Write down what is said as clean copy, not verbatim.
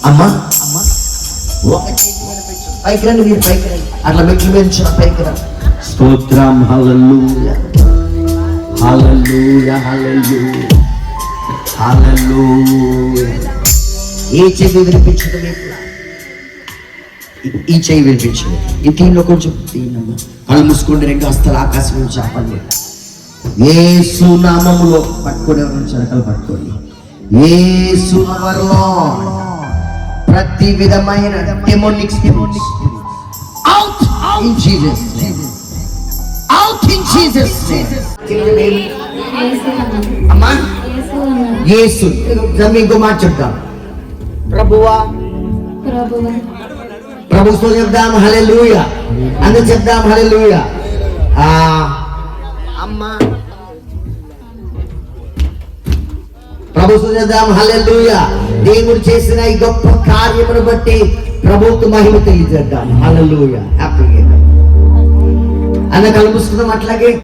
అమ్మా ఒక చేతి మీద పెట్టు. పైకి రండి మీరు, పైకి రండి. అట్లా మెట్లు పెంచిన పైకి రండి. స్తోత్రం. హల్లెలూయా హల్లెలూయా హల్లెలూయా హల్లెలూయా. ఏ చెవి వినిపించదు మీకు? ఈ చెవి వినిపించదు. ఈ దీనిలో కొంచెం తీయనమ్మా. కళ్ళు మూసుకోండి, రెండు హస్తాలు ఆకాశం నుంచి చెప్పండి. యేసు నామములో పట్టుకునే చెరకలు పట్టుకోండి. యేసు నామములో ప్రతి విధమైన demonic spirits out in Jesus name. Out in Jesus name. అమ్మా యేసు. ఇంకో మాట చెప్తాం. ప్రభువా ప్రభుతో చెప్దాం హల్లెలూయా. అందరూ చెప్దాం హల్లెలూయా. అమ్మా ప్రభుతో చెప్దాం హల్లెలూయా. దేవుడు చేసిన ఈ గొప్ప కార్యమును బట్టి ప్రభువుకు మహిమ తెలియజేద్దాం. హల్లెలూయా. హ్యాపీగా అన్న కలుపుస్తున్నాం. అట్లాగే